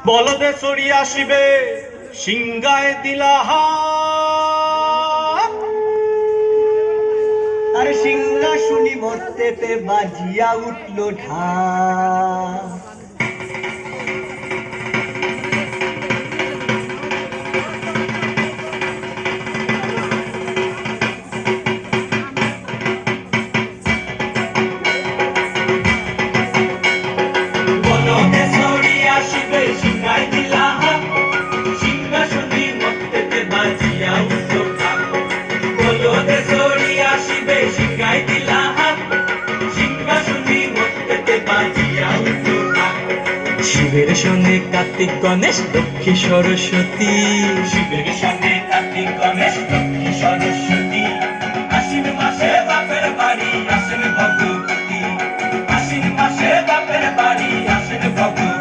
বলদে চড়ি আসিবে সিংগায় দিলা আর সিংহা শুনি মরতেতে বাজিয়া উঠল ঢা শিবের সঙ্গে কার্তিক গণেশ লক্ষ্মী সরস্বতী শিবের সঙ্গে কার্তিক গণেশ লক্ষ্মী সরস্বতী আশ্বিন মাসে বাপের বাড়ি আসেন ভগবতী আশ্বিন মাসে বাপের বাড়ি আসেন ভগবতী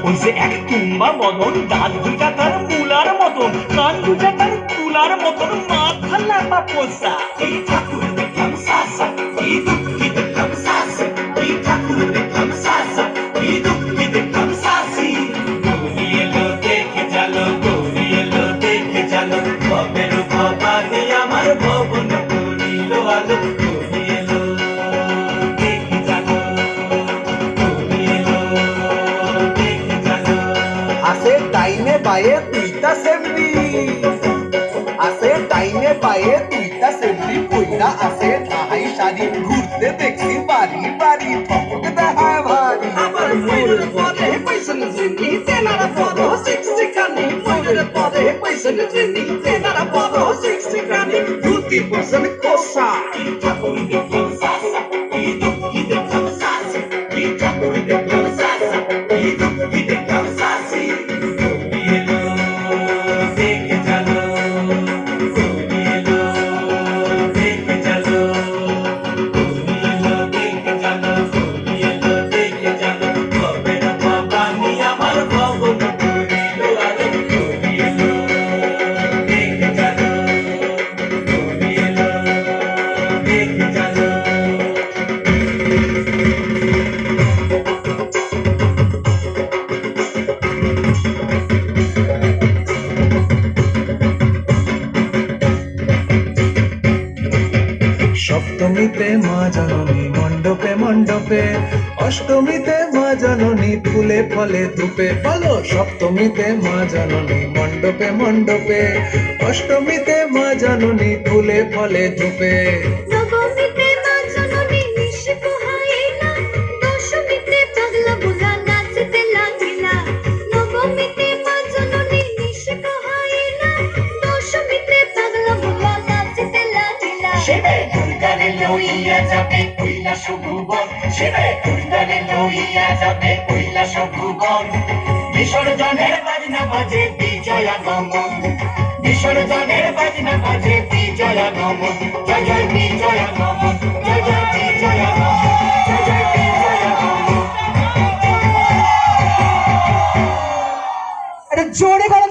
ওই যে এক তুম্বা বদন দাঁত দুটা তার মূলার মতন কান দুটা তার তুলার মতন মাথা লাপা পোষা এই ঠাকুর দেখলাম সাসা এই দুঃখী দেখলাম সাসা এই ঠাকুর দেখলাম সাসা এই দুঃখী দেখলাম সাসি গৌরী এলো দেখে জালো গৌরী এলো দেখে জালো ভবের ভবানী আমার ভবন করিল আলো গৌরী এলো দেখে জালো গৌরী এলো দেখে জালো আসে ডাইনে বায়ে দুইটা সেমরি আসে ডাইনে বায়ে দুইটা সেমরি কইরা আসে ঢাহাই শাড়ি ঘুরতে দেখছি বাড়ি বাড়ি ঠকট দেখায় ভারী আবার ময়ূর পরে পয়সন জিনি তেনারা পরো সিক্সটি কানি ময়ূর পরে পয়সন জিনি তেনারা পরো সিক্সটি কানি 20% কোসা এই ঠাকুর দেখলাম সাসা এই দুঃখী দেখলাম সাসি এই ঠাকুর দেখলাম সাসা এই দুঃখী দেখলাম সাসি গৌরী এলো দেখে জালো গৌরী এলো দেখে জালো গৌরী এলো দেখে জালো গৌরী এলো দেখে জালো ভবের ভবানী আমার ভবন করিল আলো গৌরী এলো দেখে জালো গৌরী এলো দেখে জালো সপ্তমীতে মা জননী মণ্ডপে মণ্ডপে অষ্টমীতে মা জননী ফুলে ফলে ধূপে বলো সপ্তমীতে মা জননী মণ্ডপে মণ্ডপে অষ্টমীতে মা জননী ফুলে ফলে ধূপে নবমীতে মা জননী নিশি পোহাইলা দশমীতে পাগলা বুড়া নাচতে লাগিলা নবমীতে মা জননী নিশি পোহাইলা দশমীতে পাগলা বুড়া নাচতে লাগিলা শিবে দুর্গারে লইয়া যাবে কৈলাস ভুবন শিবে দুর্গারে লইয়া যাবে কৈলাস ভুবন বিসর্জনের বাজনা বাজে বিজয়া গমন বিসর্জনের বাজনা বাজে বিজয়া গমন জয় জয় বিজয়া গমন